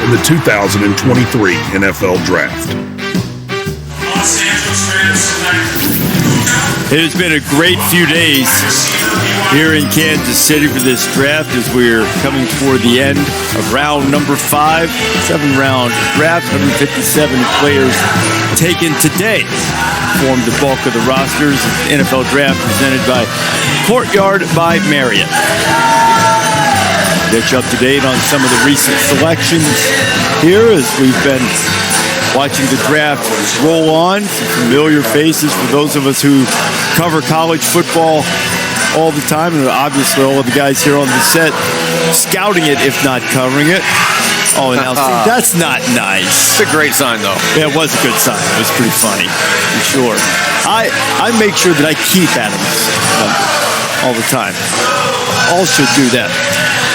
in the 2023 NFL Draft. It has been a great few days here in Kansas City for this draft as we're coming toward the end of round number 5, 7-round draft. 157 players taken today form the bulk of the rosters. The NFL Draft presented by Courtyard by Marriott. Get you up to date on some of the recent selections here as we've been watching the draft roll on. Some familiar faces for those of us who cover college football all the time, and obviously all of the guys here on the set scouting it, if not covering it. Oh, and now see, that's not nice. It's a great sign, though. Yeah, it was a good sign. It was pretty funny, for sure. I make sure that I keep Adams' number all the time. All should do that.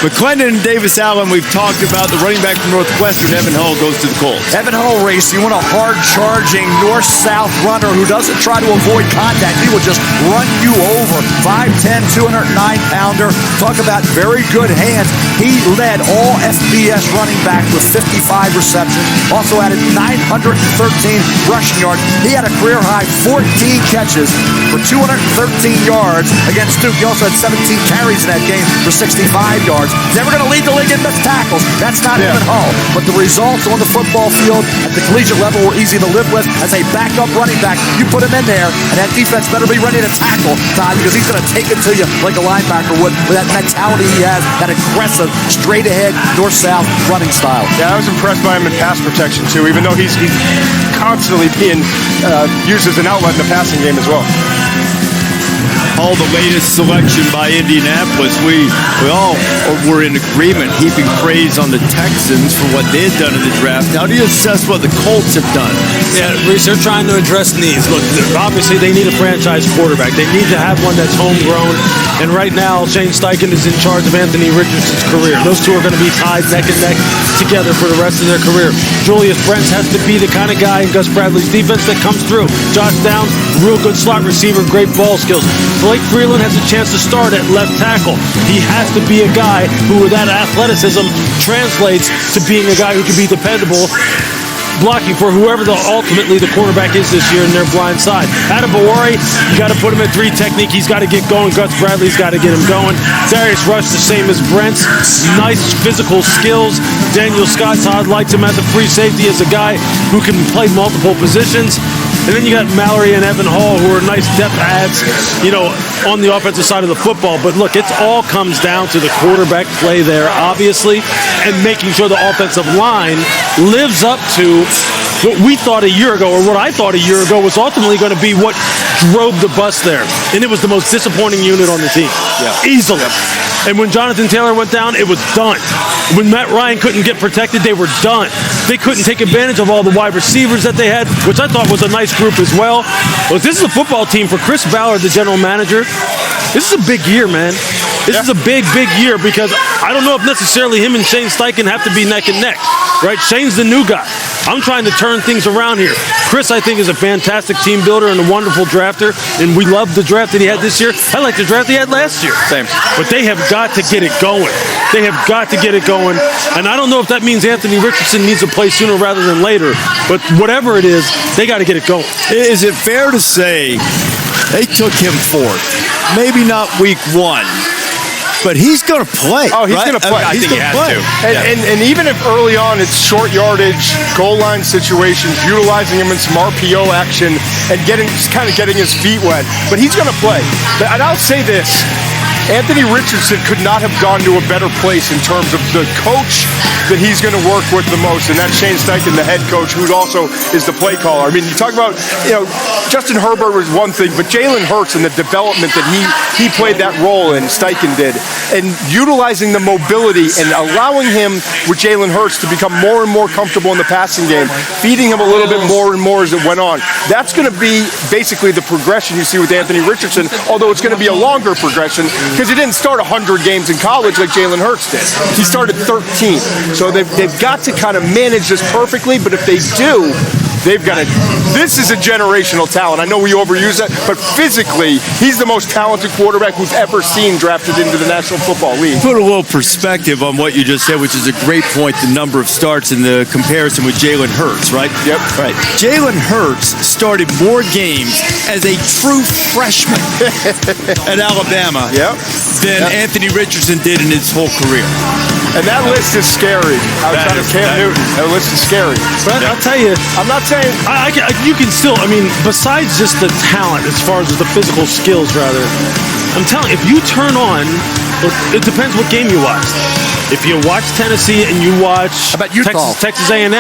McClendon and Davis Allen, we've talked about. The running back from Northwestern, Evan Hull, goes to the Colts. Evan Hull race, you want a hard-charging north-south runner who doesn't try to avoid contact. He will just run you over. 5'10", 209-pounder. Talk about very good hands. He led all FBS running backs with 55 receptions. Also added 913 rushing yards. He had a career-high 14 catches for 213 yards against Duke. He also had 17 carries in that game for 65 yards. He's never going to lead the league in missed tackles. That's not Evan Hull. But the results on the football field at the collegiate level were easy to live with. As a backup running back, you put him in there, and that defense better be ready to tackle, Todd, because he's going to take it to you like a linebacker would with that mentality he has, that aggressive, straight-ahead, north-south running style. Yeah, I was impressed by him in pass protection, too, even though he's constantly being used as an outlet in the passing game as well. All the latest selection by Indianapolis. We all were in agreement, heaping praise on the Texans for what they had done in the draft. How do you assess what the Colts have done? Yeah, Reese, they're trying to address needs. Look, obviously they need a franchise quarterback. They need to have one that's homegrown. And right now, Shane Steichen is in charge of Anthony Richardson's career. Those two are going to be tied neck and neck together for the rest of their career. Julius Brents has to be the kind of guy in Gus Bradley's defense that comes through. Josh Downs, real good slot receiver, great ball skills. Blake Freeland has a chance to start at left tackle. He has to be a guy who, with that athleticism, translates to being a guy who can be dependable, blocking for whoever ultimately the quarterback is this year in their blind side. Adam Bawari, you got to put him at 3 technique. He's got to get going. Gus Bradley's got to get him going. Darius Rush, the same as Brent's. Nice physical skills. Daniel Scott, Todd likes him as a free safety, as a guy who can play multiple positions. And then you got Mallory and Evan Hall, who are nice depth adds, on the offensive side of the football. But look, it all comes down to the quarterback play there, obviously, and making sure the offensive line lives up to what we thought a year ago, or what I thought a year ago was ultimately going to be what drove the bus there. And it was the most disappointing unit on the team. Yeah. Easily. And when Jonathan Taylor went down, it was done. When Matt Ryan couldn't get protected, they were done. They couldn't take advantage of all the wide receivers that they had, which I thought was a nice group as well. But this is a football team for Chris Ballard, the general manager. This is a big year, man. This is a big, big year, because I don't know if necessarily him and Shane Steichen have to be neck and neck, right? Shane's the new guy. I'm trying to turn things around here. Chris, I think, is a fantastic team builder and a wonderful drafter, and we love the draft that he had this year. I like the draft he had last year. Same. But they have got to get it going. They have got to get it going. And I don't know if that means Anthony Richardson needs to play sooner rather than later, but whatever it is, they got to get it going. Is it fair to say they took him fourth? Maybe not week 1. But he's going to play. Oh, he's going to play. I think he has to. And even if early on it's short yardage, goal line situations, utilizing him in some RPO action and getting his feet wet, but he's going to play. And I'll say this. Anthony Richardson could not have gone to a better place in terms of the coach that he's going to work with the most, and that's Shane Steichen, the head coach, who also is the play caller. I mean, you talk about, Justin Herbert was one thing, but Jalen Hurts and the development that he played that role in, Steichen did, and utilizing the mobility and allowing him with Jalen Hurts to become more and more comfortable in the passing game, feeding him a little bit more and more as it went on. That's going to be basically the progression you see with Anthony Richardson, although it's going to be a longer progression, because he didn't start 100 games in college like Jalen Hurts did. He started 13. So they've got to kind of manage this perfectly, but if they do, This is a generational talent. I know we overuse that, but physically, he's the most talented quarterback we've ever seen drafted into the National Football League. Put a little perspective on what you just said, which is a great point, the number of starts in the comparison with Jalen Hurts, right? Yep. Right. Jalen Hurts started more games as a true freshman at Alabama than Anthony Richardson did in his whole career. And that list is scary. Outside of Cam Newton, that list is scary. But I'll tell you, I'm not saying you can still, besides just the talent, as far as the physical skills, rather, I'm telling you, if you turn on, it depends what game you watch. If you watch Tennessee and you watch Texas A&M,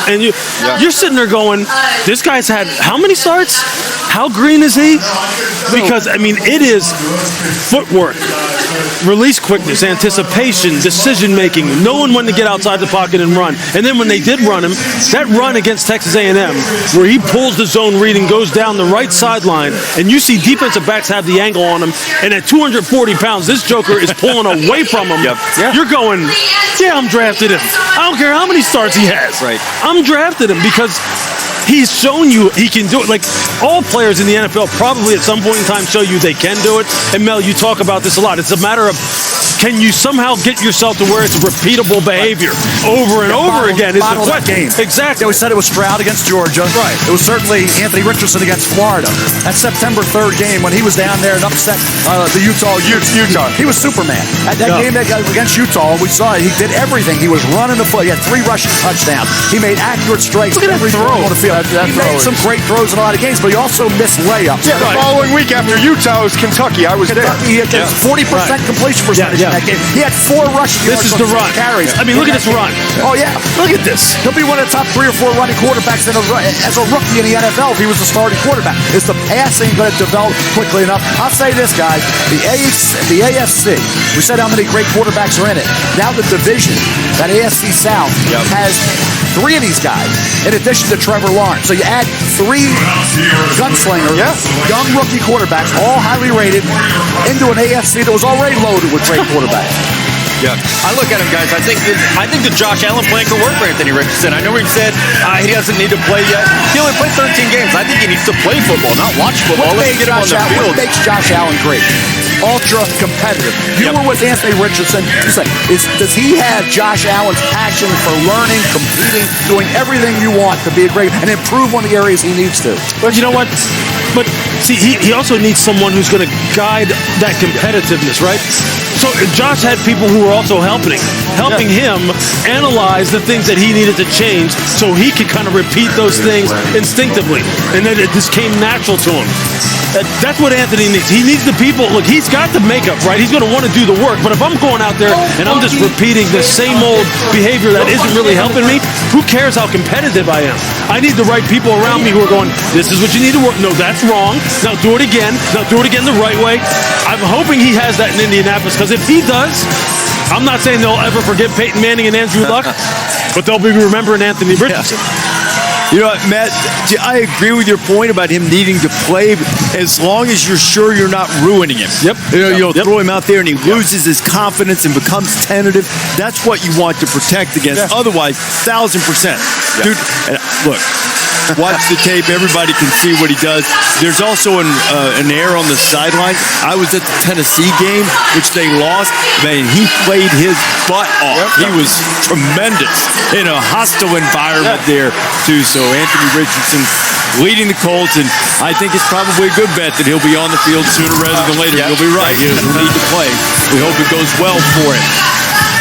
and you're sitting there going, this guy's had how many starts? How green is he? Because, it is footwork, release quickness, anticipation, decision-making, knowing when to get outside the pocket and run. And then when they did run him, that run against Texas A&M, where he pulls the zone read and goes down the right sideline, and you see defensive backs have the angle on him, and at 240 pounds, this joker is pulling away from him. You're going, I'm drafted him. I don't care how many starts he has. Right. I'm drafted him because he's shown you he can do it. Like, all players in the NFL probably at some point in time show you they can do it. And Mel, you talk about this a lot. It's a matter of, can you somehow get yourself to where it's repeatable behavior over and over again? Is the question. Exactly. We said it was Stroud against Georgia. Right. It was certainly Anthony Richardson against Florida. That September 3rd game when he was down there and upset the Utah. He was Superman. At that game against Utah, we saw it. He did everything. He was running the foot. He had 3 rushing touchdowns. He made accurate strikes. Look at that throw on the field. He made some great throws in a lot of games, but he also missed layups. the following week after Utah was Kentucky. I was there. He had 40% completion percentage in that game. He had 4 rushing yards. This is the run. Carries. Look at this run. Oh, yeah. Look at this. He'll be one of the top 3 or 4 running quarterbacks as a rookie in the NFL if he was the starting quarterback. Is the passing going to develop quickly enough? I'll say this, guys. The AFC, we said how many great quarterbacks are in it. Now the division, that AFC South, has 3 of these guys in addition to Trevor Lawrence. So you add 3 gunslingers, young rookie quarterbacks, all highly rated, into an AFC that was already loaded with great quarterbacks. Yeah, I look at him, guys. I think the Josh Allen plan could work for Anthony Richardson. I know he said he doesn't need to play yet. He only played 13 games. I think he needs to play football, not watch football. Let's get him on the field. What makes Josh Allen great? Ultra competitive. You were with Anthony Richardson. Does he have Josh Allen's passion for learning, competing, doing everything you want to be a great and improve one of the areas he needs to? But you know what? But see, he also needs someone who's going to guide that competitiveness, right? So Josh had people who were also helping him analyze the things that he needed to change so he could kind of repeat those things instinctively. And then it just came natural to him. That's what Anthony needs. He needs the people. Look, he's got the makeup, right? He's going to want to do the work. But if I'm going out there and I'm just repeating the same old behavior that isn't really helping me, who cares how competitive I am? I need the right people around me who are going, this is what you need to work. No, that's wrong. Now do it again. Now do it again the right way. I'm hoping he has that in Indianapolis, because if he does, I'm not saying they'll ever forget Peyton Manning and Andrew Luck, but they'll be remembering Anthony Richardson. You know what, Matt, I agree with your point about him needing to play as long as you're sure you're not ruining him. You'll throw him out there and he loses his confidence and becomes tentative. That's what you want to protect against. Otherwise, 1,000%. Dude, look, watch the tape. Everybody can see what he does. There's also an error on the sideline. I was at the Tennessee game, which they lost. Man, he played his butt off. He was tremendous in a hostile environment there, too. So Anthony Richardson leading the Colts, and I think it's probably a good bet that he'll be on the field sooner rather than later. You'll be right. He'll need to play. We hope it goes well for him.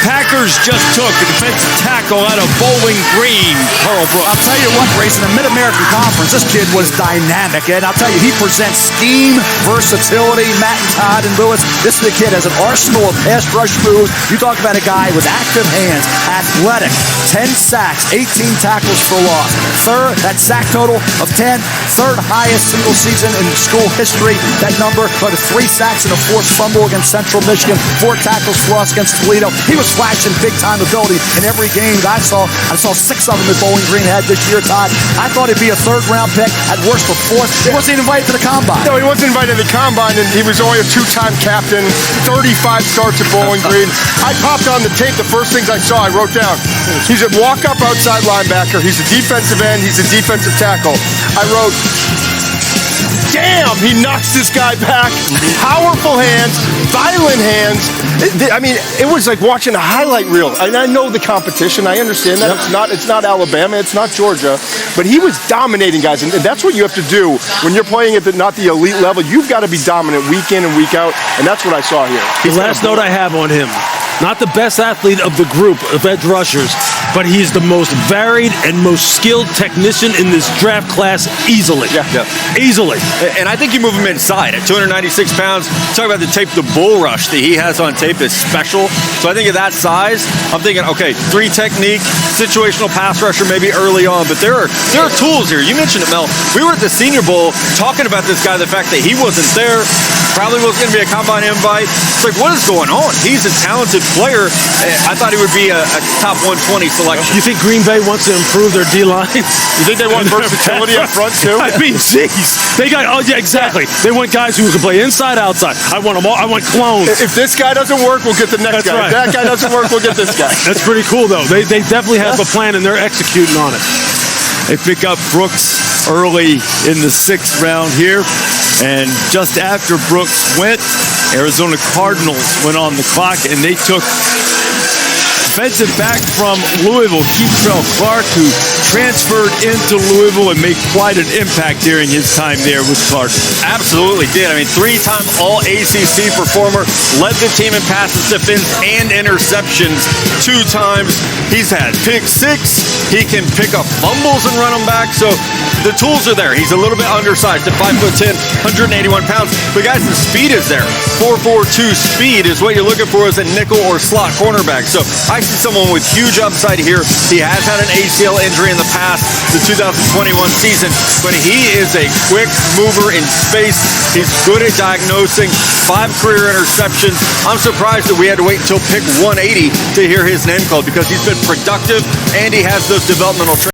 Packers just took a defensive tackle out of Bowling Green, Karl Brooks. I'll tell you what, Grace, in the Mid-American Conference, this kid was dynamic. And I'll tell you, he presents scheme, versatility, Matt and Todd and Lewis. This is the kid has an arsenal of pass rush moves. You talk about a guy with active hands, athletic, 10 sacks, 18 tackles for loss. Third, that sack total of 10, third highest single season in school history. That number, but 3 sacks and a forced fumble against Central Michigan, 4 tackles for loss against Toledo. He was flashing big-time ability in every game that I saw. I saw 6 of them that Bowling Green had this year, Todd. I thought he'd be a third-round pick, at worst a fourth. He wasn't even invited to the Combine. No, he wasn't invited to the Combine, and he was only a 2-time captain, 35 starts at Bowling Green. I popped on the tape. The first things I saw, I wrote down. He's a walk-up outside linebacker. He's a defensive end. He's a defensive tackle. I wrote, damn, he knocks this guy back. Powerful hands, violent hands. I mean, it was like watching a highlight reel. And I know the competition. I understand that. It's not Alabama. It's not Georgia. But he was dominating guys. And that's what you have to do when you're playing at not the elite level. You've got to be dominant week in and week out. And that's what I saw here. The last note I have on him, not the best athlete of the group of edge rushers, but he's the most varied and most skilled technician in this draft class easily. Yeah. Easily. And I think you move him inside at 296 pounds. Talk about the tape, the bull rush that he has on tape is special. So I think at that size, I'm thinking, okay, 3 technique, situational pass rusher maybe early on, but there are tools here. You mentioned it, Mel. We were at the Senior Bowl talking about this guy, the fact that he wasn't there, probably wasn't going to be a Combine invite. It's like, what is going on? He's a talented player. I thought he would be a top 120 selection. You think Green Bay wants to improve their D-line? You think they want versatility up front, too? I mean, jeez. They got, exactly. They want guys who can play inside, outside. I want them all. I want clones. If this guy doesn't work, we'll get the next guy. Right. If that guy doesn't work, we'll get this guy. That's pretty cool, though. They definitely have a plan, and they're executing on it. They pick up Brooks early in the 6th round here. And just after Brooks went, Arizona Cardinals went on the clock, and they took defensive back from Louisville, Keetrell Clark, who transferred into Louisville and made quite an impact during his time there with Cardinals. Absolutely did. I mean, 3-time All-ACC performer, led the team in passes, defense, and interceptions 2 times. He's had pick 6. He can pick up fumbles and run them back. So the tools are there. He's a little bit undersized at 5'10", 181 pounds. But guys, the speed is there. 4.42 speed is what you're looking for as a nickel or slot cornerback. So I see someone with huge upside here. He has had an ACL injury in the past, the 2021 season, but he is a quick mover in space. He's good at diagnosing. 5 career interceptions. I'm surprised that we had to wait until pick 180 to hear his name called because he's been productive and he has those developmental traits.